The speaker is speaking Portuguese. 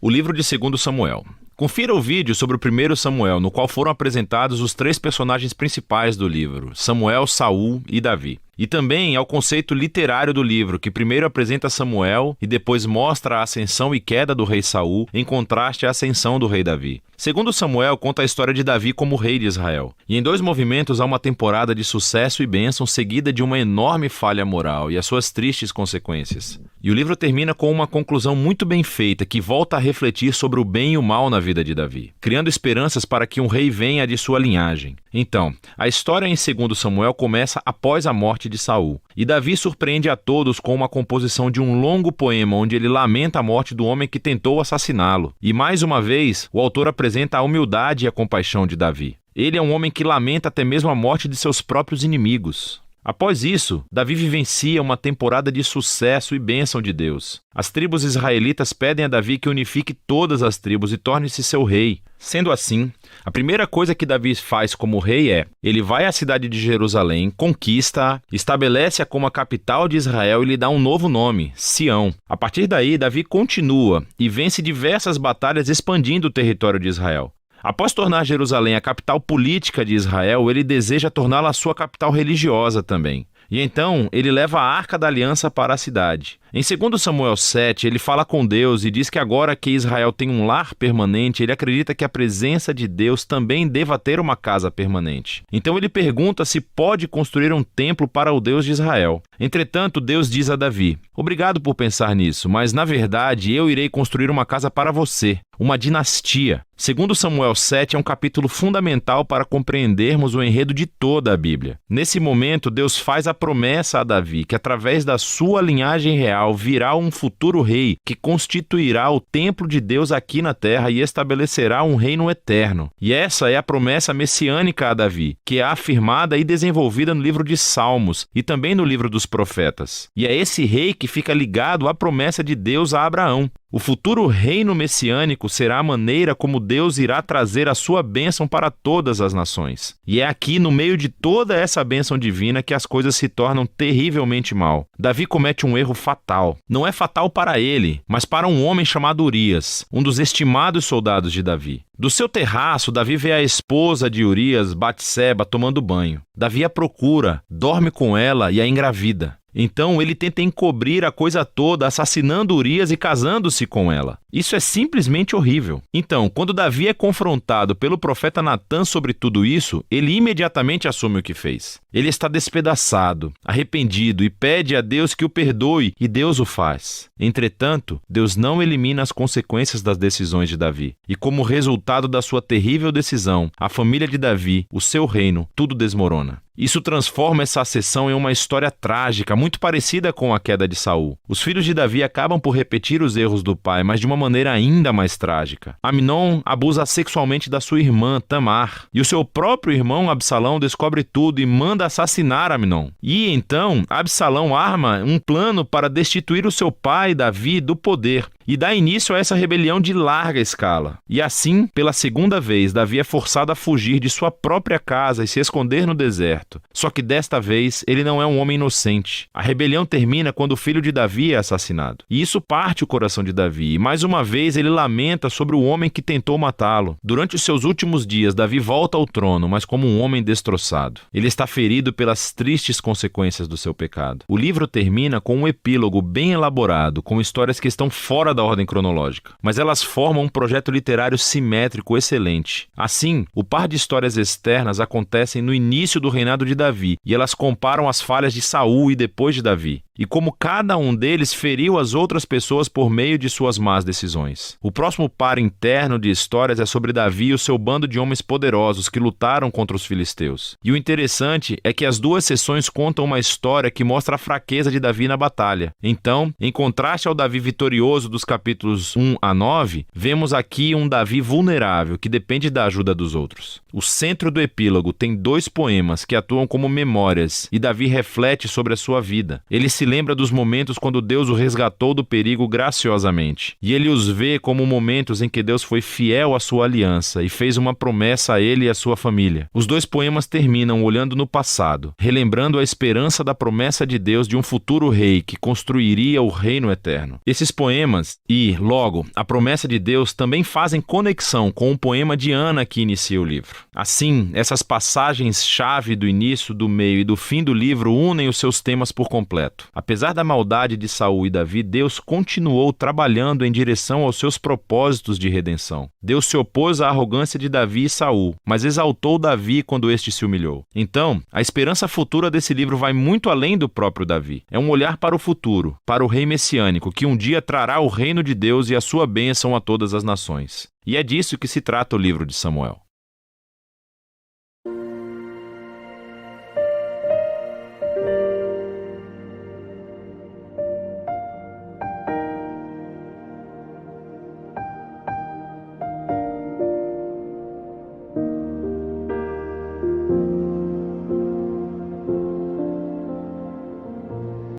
O livro de 2 Samuel. Confira o vídeo sobre o 1 Samuel, no qual foram apresentados os 3 personagens principais do livro, Samuel, Saul e Davi. E também ao conceito literário do livro, que primeiro apresenta Samuel e depois mostra a ascensão e queda do rei Saul, em contraste à ascensão do rei Davi. 2 Samuel conta a história de Davi como rei de Israel. E em 2 movimentos há uma temporada de sucesso e bênção seguida de uma enorme falha moral e as suas tristes consequências. E o livro termina com uma conclusão muito bem feita que volta a refletir sobre o bem e o mal na vida de Davi, criando esperanças para que um rei venha de sua linhagem. Então, a história em 2 Samuel começa após a morte de Saul. E Davi surpreende a todos com uma composição de um longo poema onde ele lamenta a morte do homem que tentou assassiná-lo. E mais uma vez, o autor apresenta a humildade e a compaixão de Davi. Ele é um homem que lamenta até mesmo a morte de seus próprios inimigos. Após isso, Davi vivencia uma temporada de sucesso e bênção de Deus. As tribos israelitas pedem a Davi que unifique todas as tribos e torne-se seu rei. Sendo assim, a primeira coisa que Davi faz como rei é: ele vai à cidade de Jerusalém, conquista-a, estabelece-a como a capital de Israel e lhe dá um novo nome, Sião. A partir daí, Davi continua e vence diversas batalhas expandindo o território de Israel. Após tornar Jerusalém a capital política de Israel, ele deseja torná-la a sua capital religiosa também. E então, ele leva a Arca da Aliança para a cidade. Em 2 Samuel 7, ele fala com Deus e diz que agora que Israel tem um lar permanente, ele acredita que a presença de Deus também deva ter uma casa permanente. Então ele pergunta se pode construir um templo para o Deus de Israel. Entretanto, Deus diz a Davi: obrigado por pensar nisso, mas na verdade eu irei construir uma casa para você, uma dinastia. 2 Samuel 7 é um capítulo fundamental para compreendermos o enredo de toda a Bíblia. Nesse momento, Deus faz a promessa a Davi que através da sua linhagem real virá um futuro rei que constituirá o templo de Deus aqui na terra e estabelecerá um reino eterno. E essa é a promessa messiânica a Davi, que é afirmada e desenvolvida no livro de Salmos e também no livro dos profetas. E é esse rei que fica ligado à promessa de Deus a Abraão. O futuro reino messiânico será a maneira como Deus irá trazer a sua bênção para todas as nações. E é aqui, no meio de toda essa bênção divina, que as coisas se tornam terrivelmente mal. Davi comete um erro fatal. Não é fatal para ele, mas para um homem chamado Urias, um dos estimados soldados de Davi. Do seu terraço, Davi vê a esposa de Urias, Batseba, tomando banho. Davi a procura, dorme com ela e a engravida. Então ele tenta encobrir a coisa toda, assassinando Urias e casando-se com ela. Isso é simplesmente horrível. Então, quando Davi é confrontado pelo profeta Natã sobre tudo isso, ele imediatamente assume o que fez. Ele está despedaçado, arrependido e pede a Deus que o perdoe, e Deus o faz. Entretanto, Deus não elimina as consequências das decisões de Davi. E como resultado da sua terrível decisão, a família de Davi, o seu reino, tudo desmorona. Isso transforma essa ascensão em uma história trágica, muito parecida com a queda de Saul. Os filhos de Davi acabam por repetir os erros do pai, mas de uma maneira ainda mais trágica. Amnon abusa sexualmente da sua irmã, Tamar, e o seu próprio irmão, Absalão, descobre tudo e manda assassinar Amnon. E então, Absalão arma um plano para destituir o seu pai, Davi, do poder, e dá início a essa rebelião de larga escala. E assim, pela segunda vez, Davi é forçado a fugir de sua própria casa e se esconder no deserto. Só que desta vez, ele não é um homem inocente. A rebelião termina quando o filho de Davi é assassinado. E isso parte o coração de Davi, e mais uma vez ele lamenta sobre o homem que tentou matá-lo. Durante os seus últimos dias, Davi volta ao trono, mas como um homem destroçado. Ele está ferido pelas tristes consequências do seu pecado. O livro termina com um epílogo bem elaborado, com histórias que estão fora da ordem cronológica, mas elas formam um projeto literário simétrico excelente. Assim, o par de histórias externas acontecem no início do reinado de Davi, e elas comparam as falhas de Saul e depois de Davi, e como cada um deles feriu as outras pessoas por meio de suas más decisões. O próximo par interno de histórias é sobre Davi e o seu bando de homens poderosos que lutaram contra os filisteus. E o interessante é que as duas sessões contam uma história que mostra a fraqueza de Davi na batalha. Então, em contraste ao Davi vitorioso dos capítulos 1 a 9, vemos aqui um Davi vulnerável que depende da ajuda dos outros. O centro do epílogo tem 2 poemas que atuam como memórias, e Davi reflete sobre a sua vida. Ele se se lembra dos momentos quando Deus o resgatou do perigo graciosamente. E ele os vê como momentos em que Deus foi fiel à sua aliança e fez uma promessa a ele e à sua família. Os dois poemas terminam olhando no passado, relembrando a esperança da promessa de Deus de um futuro rei que construiria o reino eterno. Esses poemas e, logo, a promessa de Deus também fazem conexão com o poema de Ana que inicia o livro. Assim, essas passagens-chave do início, do meio e do fim do livro unem os seus temas por completo. Apesar da maldade de Saul e Davi, Deus continuou trabalhando em direção aos seus propósitos de redenção. Deus se opôs à arrogância de Davi e Saul, mas exaltou Davi quando este se humilhou. Então, a esperança futura desse livro vai muito além do próprio Davi. É um olhar para o futuro, para o rei messiânico, que um dia trará o reino de Deus e a sua bênção a todas as nações. E é disso que se trata o livro de Samuel.